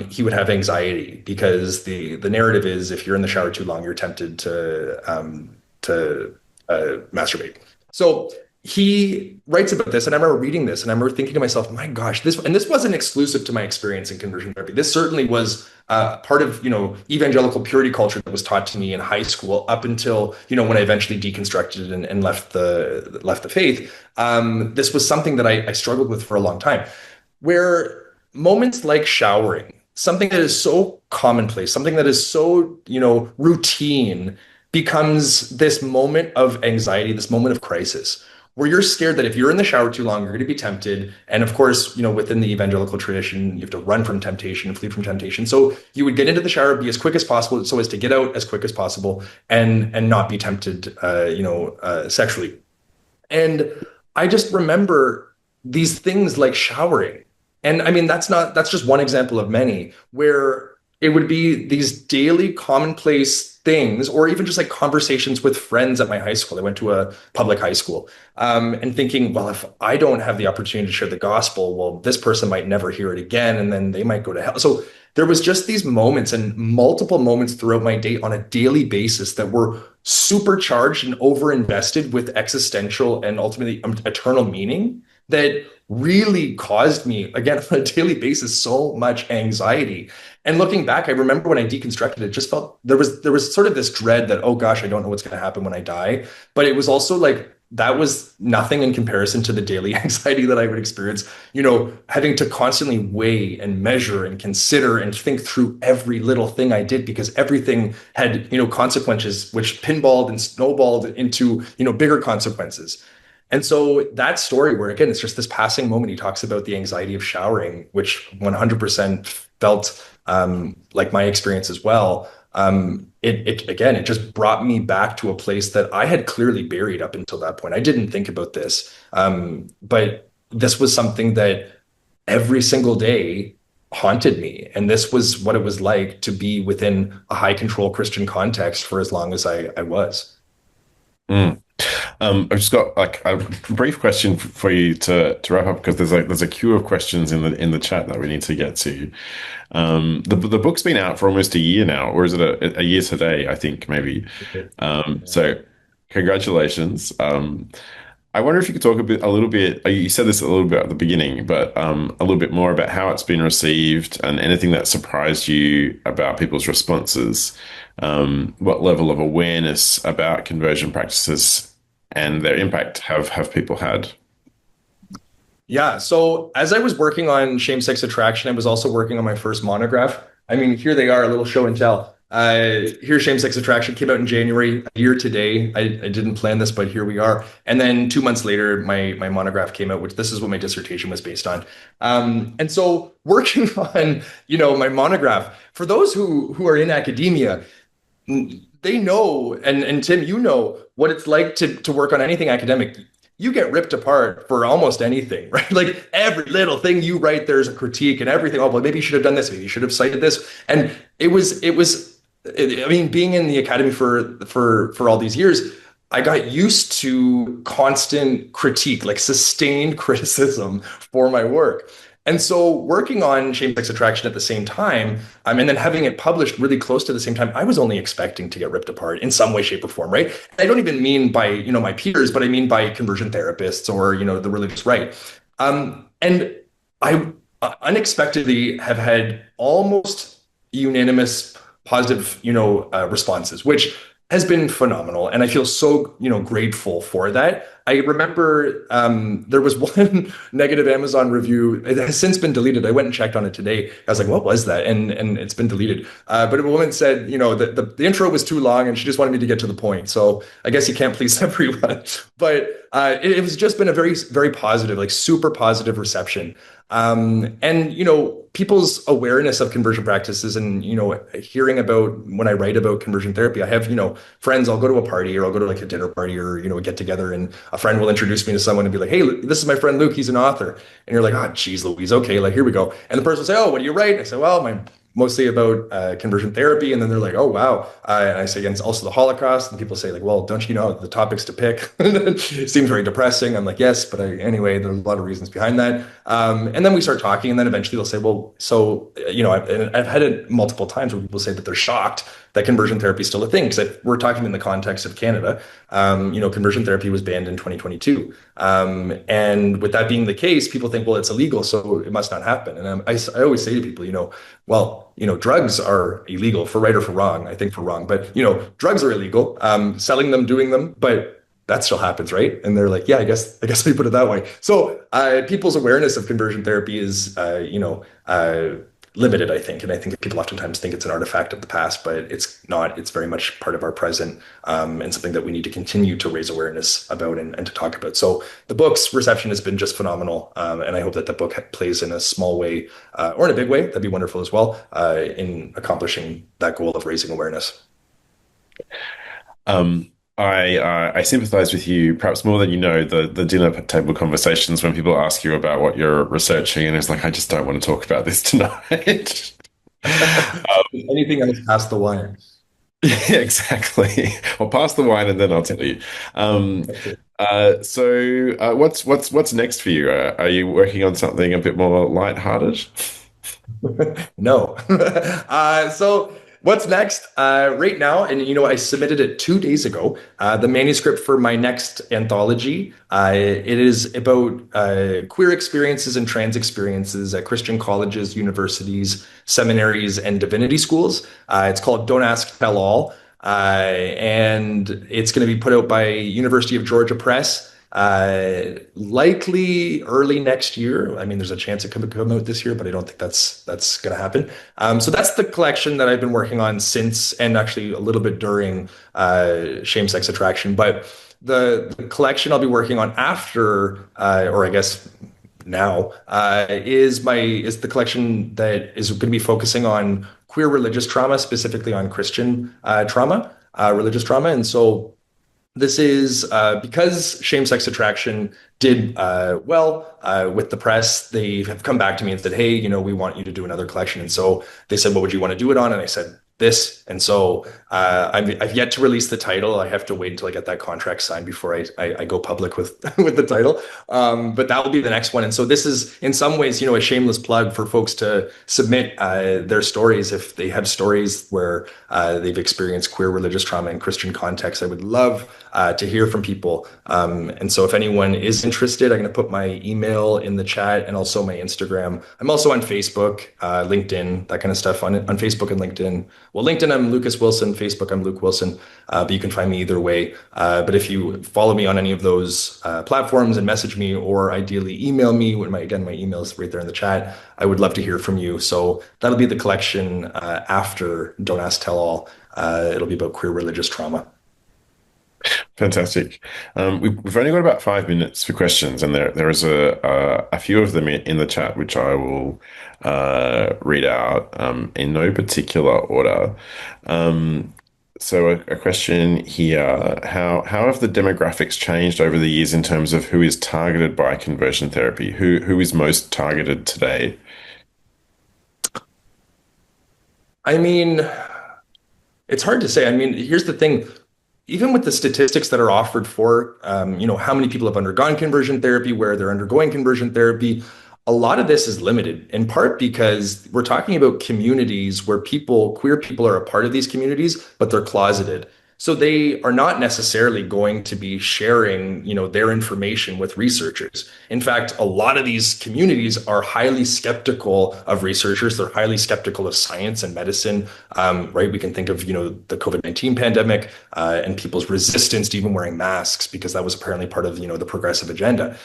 he would have anxiety because the narrative is if you're in the shower too long, you're tempted to masturbate. So he writes about this, and I remember reading this, and I remember thinking to myself, "My gosh, this wasn't exclusive to my experience in conversion therapy. This certainly was part of evangelical purity culture that was taught to me in high school up until when I eventually deconstructed and left the faith. This was something that I struggled with for a long time, where moments like showering, something that is so commonplace, something that is so routine, becomes this moment of anxiety, this moment of crisis, where you're scared that if you're in the shower too long, you're going to be tempted. And of course, within the evangelical tradition, you have to run from temptation, flee from temptation. So you would get into the shower, be as quick as possible, so as to get out as quick as possible and not be tempted, sexually. And I just remember these things like showering. And I mean, that's just one example of many, where it would be these daily commonplace things, or even just like conversations with friends at my high school. I went to a public high school, and thinking, well, if I don't have the opportunity to share the gospel, well, this person might never hear it again, and then they might go to hell. So there was just these moments and multiple moments throughout my day on a daily basis that were supercharged and overinvested with existential and ultimately eternal meaning that really caused me, again, on a daily basis, so much anxiety. And looking back, I remember when I deconstructed it, just felt there was sort of this dread that, oh gosh, I don't know what's going to happen when I die. But it was also like, that was nothing in comparison to the daily anxiety that I would experience, having to constantly weigh and measure and consider and think through every little thing I did, because everything had, consequences, which pinballed and snowballed into, bigger consequences. And so that story, where again, it's just this passing moment, he talks about the anxiety of showering, which 100% felt like my experience as well. It just brought me back to a place that I had clearly buried up until that point. I didn't think about this, but this was something that every single day haunted me. And this was what it was like to be within a high control Christian context for as long as I was. Mm. I've just got like a brief question for you to wrap up, because there's a queue of questions in the chat that we need to get to. The book's been out for almost a year now, or is it a year today? I think maybe. So congratulations. I wonder if you could talk a little bit. You said this a little bit at the beginning, but a little bit more about how it's been received and anything that surprised you about people's responses. What level of awareness about conversion practices and their impact have people had? Yeah. So as I was working on same-sex attraction, I was also working on my first monograph. I mean, here they are, a little show and tell. Here's same-sex attraction, came out in January, a year today. I didn't plan this, but here we are. And then 2 months later, my monograph came out, which this is what my dissertation was based on. And so working on, my monograph, for those who are in academia, they know, and Tim, what it's like to work on anything academic. You get ripped apart for almost anything, right? Like every little thing you write, there's a critique and everything. Oh, well, maybe you should have done this. Maybe you should have cited this. And it was, I mean, being in the academy for all these years, I got used to constant critique, like sustained criticism for my work. And so working on same-sex attraction at the same time, and then having it published really close to the same time, I was only expecting to get ripped apart in some way, shape, or form, right? I don't even mean by, my peers, but I mean by conversion therapists or, the religious right. And I unexpectedly have had almost unanimous positive, responses, which has been phenomenal. And I feel so, grateful for that. I remember there was one negative Amazon review. It has since been deleted. I went and checked on it today. I was like, what was that? And it's been deleted. But a woman said, the intro was too long and she just wanted me to get to the point. So I guess you can't please everyone. But it was just been a very, very positive, like super positive reception. And, people's awareness of conversion practices and, hearing about when I write about conversion therapy, I have, friends, I'll go to a party or I'll go to like a dinner party or, a get together, and a friend will introduce me to someone and be like, hey, this is my friend Luke, he's an author. And you're like, oh, geez, Louise. Okay, like, here we go. And the person will say, oh, what do you write? And I say, well, my mostly about conversion therapy. And then they're like, oh, wow. And I say, and it's also the Holocaust. And people say like, well, don't you know the topics to pick? It seems very depressing. I'm like, yes, but anyway, there's a lot of reasons behind that. And then we start talking, and then eventually they'll say, well, so, I've had it multiple times where people say that they're shocked that conversion therapy is still a thing. Because we're talking in the context of Canada, conversion therapy was banned in 2022. And with that being the case, people think, well, it's illegal, so it must not happen. And I always say to people, drugs are illegal for right or for wrong. I think for wrong, but drugs are illegal. Selling them, doing them, but that still happens, right? And they're like, yeah, I guess we put it that way. So people's awareness of conversion therapy is, limited, I think. And I think that people oftentimes think it's an artifact of the past, but it's not. It's very much part of our present, and something that we need to continue to raise awareness about and to talk about. So the book's reception has been just phenomenal. And I hope that the book plays in a small way or in a big way. That'd be wonderful as well in accomplishing that goal of raising awareness. I sympathize with you perhaps more than you know, the dinner table conversations when people ask you about what you're researching, and it's like, I just don't want to talk about this tonight. Anything else past the wine? Yeah, exactly. Well, pass the wine and then I'll tell you. What's next for you? Are you working on something a bit more lighthearted? No. So what's next? Right now, and I submitted it 2 days ago. The manuscript for my next anthology. It is about queer experiences and trans experiences at Christian colleges, universities, seminaries, and divinity schools. It's called Don't Ask, Tell All, and it's going to be put out by University of Georgia Press. Likely early next year. I mean, there's a chance it could come out this year, but I don't think that's going to happen. So that's the collection that I've been working on since, and actually a little bit during Shame, Sex, Attraction. But the collection I'll be working on after, or I guess now, is the collection that is going to be focusing on queer religious trauma, specifically on Christian trauma, religious trauma, and so. This is because Shame, Sex, Attraction did well with the press. They have come back to me and said, hey, we want you to do another collection. And so they said, what would you want to do it on? And I said, this. And so I've yet to release the title. I have to wait until I get that contract signed before I go public with with the title. But that will be the next one. And so this is in some ways, a shameless plug for folks to submit their stories if they have stories where they've experienced queer religious trauma in Christian context. I would love to hear from people. And so if anyone is interested, I'm going to put my email in the chat and also my Instagram. I'm also on Facebook, LinkedIn, that kind of stuff on Facebook and LinkedIn. Well, LinkedIn, I'm Lucas Wilson. Facebook, I'm Luke Wilson. But you can find me either way. But if you follow me on any of those platforms and message me, or ideally email me, my email is right there in the chat. I would love to hear from you. So that'll be the collection after Don't Ask, Tell All. It'll be about queer religious trauma. Fantastic. We've only got about 5 minutes for questions, and there is a few of them in the chat, which I will read out in no particular order. So a question here: How have the demographics changed over the years in terms of who is targeted by conversion therapy? Who is most targeted today? I mean, it's hard to say. I mean, here's the thing. Even with the statistics that are offered for, how many people have undergone conversion therapy, where they're undergoing conversion therapy, a lot of this is limited, in part because we're talking about communities where queer people are a part of these communities, but they're closeted. So they are not necessarily going to be sharing, their information with researchers. In fact, a lot of these communities are highly skeptical of researchers. They're highly skeptical of science and medicine, right? We can think of, the COVID-19 pandemic and people's resistance to even wearing masks, because that was apparently part of, the progressive agenda.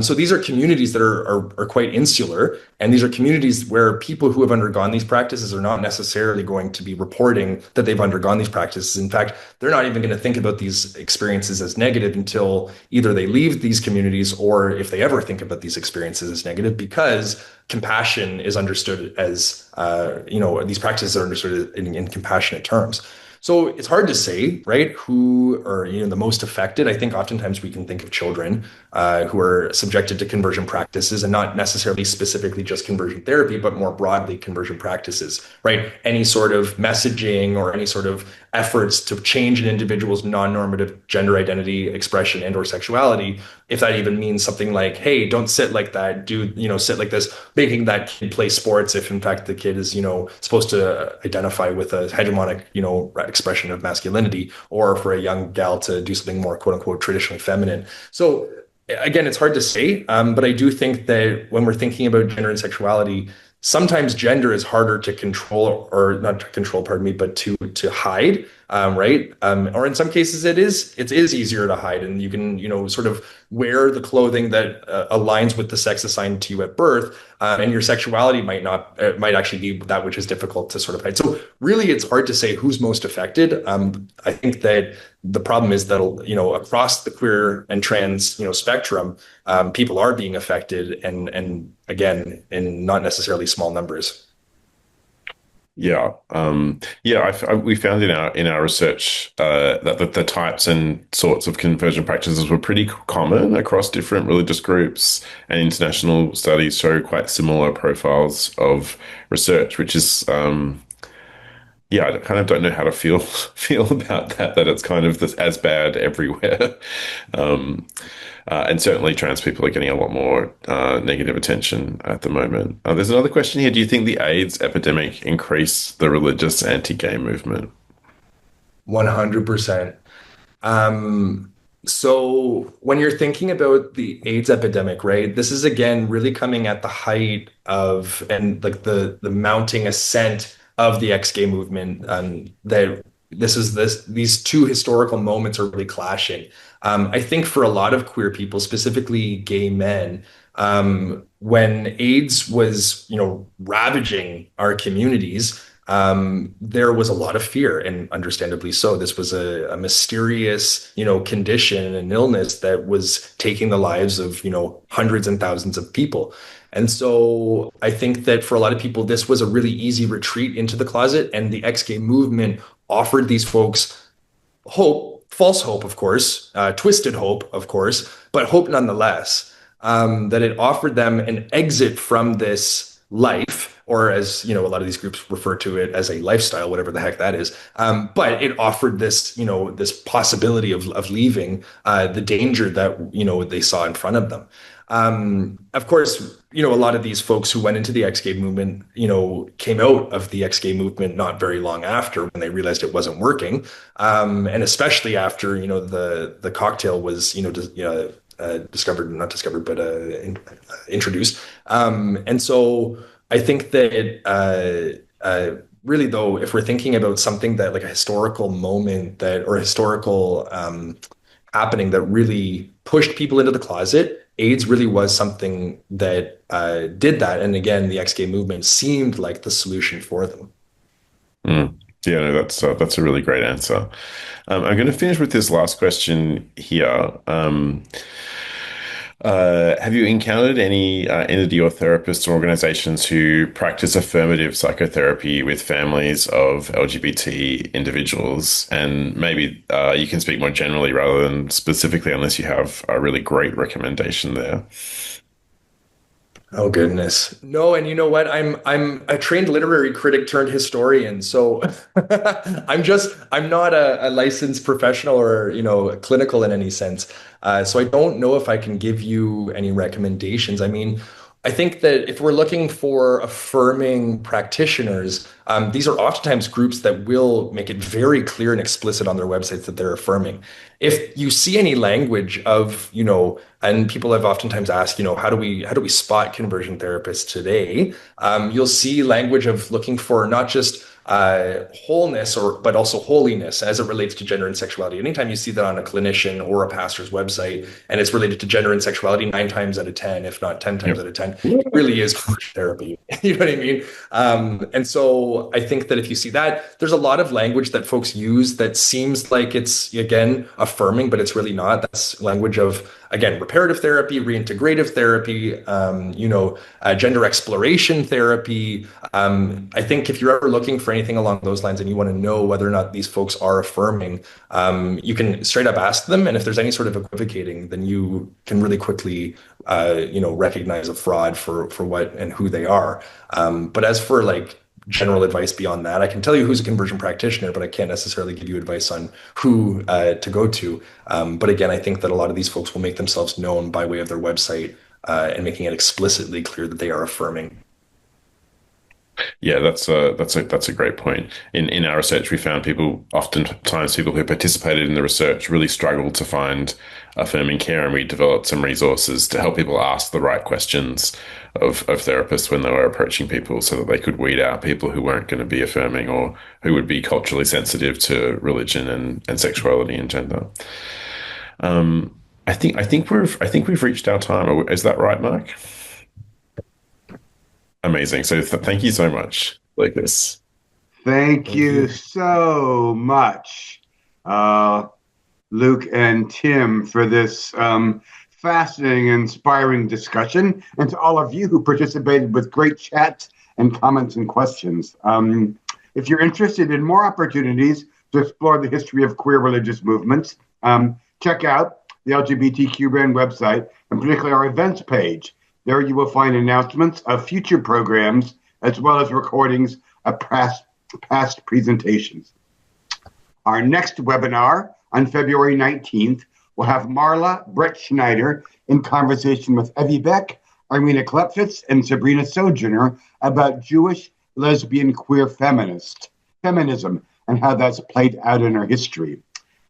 So these are communities that are quite insular, and these are communities where people who have undergone these practices are not necessarily going to be reporting that they've undergone these practices. In fact, they're not even going to think about these experiences as negative until either they leave these communities, or if they ever think about these experiences as negative, because compassion is understood as, these practices are understood in compassionate terms. So it's hard to say, right, who are the most affected. I think oftentimes we can think of children who are subjected to conversion practices, and not necessarily specifically just conversion therapy, but more broadly conversion practices, right? Any sort of messaging or any sort of efforts to change an individual's non-normative gender identity, expression, and or sexuality, if that even means something like, hey, don't sit like that, sit like this, making that kid play sports if in fact the kid is, supposed to identify with a hegemonic, expression of masculinity, or for a young gal to do something more quote unquote traditionally feminine. So again, it's hard to say, but I do think that when we're thinking about gender and sexuality, sometimes gender is harder to control, or not to control, pardon me, but to hide, right? Or in some cases, it is easier to hide, and you can sort of wear the clothing that aligns with the sex assigned to you at birth, and your sexuality might not might actually be that which is difficult to sort of hide. So really, it's hard to say who's most affected. I think that the problem is that across the queer and trans spectrum, people are being affected, and again, in not necessarily small numbers. Yeah, we found in our research that the types and sorts of conversion practices were pretty common across different religious groups, and international studies show quite similar profiles of research, which is yeah, I kind of don't know how to feel about that. That it's kind of as bad everywhere. Um, and certainly trans people are getting a lot more negative attention at the moment. There's another question here. Do you think the AIDS epidemic increased the religious anti-gay movement? 100%. So when you're thinking about the AIDS epidemic, right, this is again really coming at the height of, and like the mounting ascent of the ex-gay movement. That these two historical moments are really clashing. I think for a lot of queer people, specifically gay men, when AIDS was, ravaging our communities, there was a lot of fear, and understandably so. This was a mysterious, condition, an illness that was taking the lives of, hundreds and thousands of people. And so I think that for a lot of people, this was a really easy retreat into the closet, and the ex-gay movement offered these folks hope, false hope, of course, twisted hope, of course, but hope nonetheless, that it offered them an exit from this life, or as a lot of these groups refer to it as a lifestyle, whatever the heck that is. But it offered this, this possibility of leaving the danger that they saw in front of them. Of course, a lot of these folks who went into the ex-gay movement, came out of the ex-gay movement not very long after, when they realized it wasn't working, and especially after the cocktail was discovered, not discovered, but introduced. And so I think that really, though, if we're thinking about something that like a historical moment that, or a historical happening that really pushed people into the closet, AIDS really was something that did that. And again, the ex-gay movement seemed like the solution for them. Mm. Yeah, no, that's a really great answer. I'm going to finish with this last question here. Have you encountered any entity or therapists or organizations who practice affirmative psychotherapy with families of LGBT individuals? And maybe you can speak more generally rather than specifically, unless you have a really great recommendation there. Oh goodness. No, and you know what? I'm a trained literary critic turned historian. So I'm not a licensed professional or, clinical in any sense. So I don't know if I can give you any recommendations. I mean, I think that if we're looking for affirming practitioners, these are oftentimes groups that will make it very clear and explicit on their websites that they're affirming. If you see any language of, and people have oftentimes asked, how do we spot conversion therapists today? You'll see language of looking for not just wholeness, but also holiness as it relates to gender and sexuality. Anytime you see that on a clinician or a pastor's website and it's related to gender and sexuality, 9 times out of 10, if not 10 times out of 10, it really is conversion therapy. You know what I mean? And so so I think that if you see that, there's a lot of language that folks use that seems like it's, again, affirming, but it's really not. That's language of, again, reparative therapy, reintegrative therapy, gender exploration therapy. I think if you're ever looking for anything along those lines and you want to know whether or not these folks are affirming, you can straight up ask them. And if there's any sort of equivocating, then you can really quickly, recognize a fraud for what and who they are. But as for like general advice beyond that, I can tell you who's a conversion practitioner, but I can't necessarily give you advice on who to go to. But again, I think that a lot of these folks will make themselves known by way of their website and making it explicitly clear that they are affirming. Yeah, that's a great point. In our research, we found oftentimes people who participated in the research really struggled to find affirming care, and we developed some resources to help people ask the right questions of therapists when they were approaching people, so that they could weed out people who weren't going to be affirming or who would be culturally sensitive to religion and sexuality and gender. I think we've reached our time. Is that right, Mark? Amazing. So thank you so much, Lucas. Thank you so much, Luke and Tim, for this fascinating, inspiring discussion, and to all of you who participated with great chats and comments and questions. If you're interested in more opportunities to explore the history of queer religious movements, check out the LGBTQ-RAN website, and particularly our events page. There you will find announcements of future programs, as well as recordings of past presentations. Our next webinar on February 19th will have Marla Brett Schneider in conversation with Evie Beck, Armina Klepfitz, and Sabrina Sojourner about Jewish, lesbian, queer feminism, and how that's played out in our history.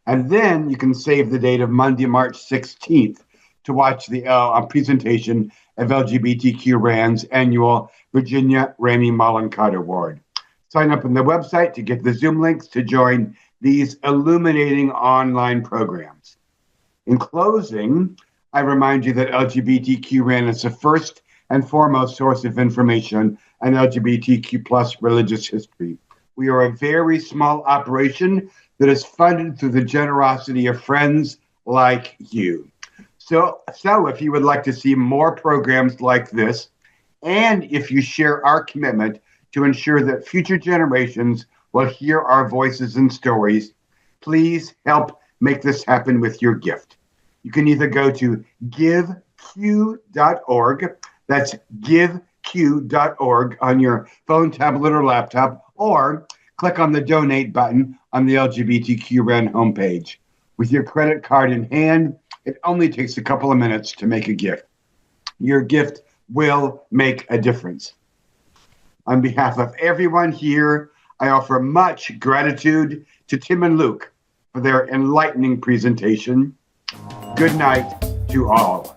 And then you can save the date of Monday, March 16th to watch the presentation of LGBTQ-RAN's annual Virginia Rami Mollenkott Award. Sign up on the website to get the Zoom links to join these illuminating online programs. In closing, I remind you that LGBTQ-RAN is the first and foremost source of information on LGBTQ plus religious history. We are a very small operation that is funded through the generosity of friends like you. So if you would like to see more programs like this, and if you share our commitment to ensure that future generations will hear our voices and stories, please help make this happen with your gift. You can either go to giveq.org, that's giveq.org on your phone, tablet, or laptop, or click on the donate button on the LGBTQ-RAN homepage. With your credit card in hand, it only takes a couple of minutes to make a gift. Your gift will make a difference. On behalf of everyone here, I offer much gratitude to Tim and Luke for their enlightening presentation. Good night to all.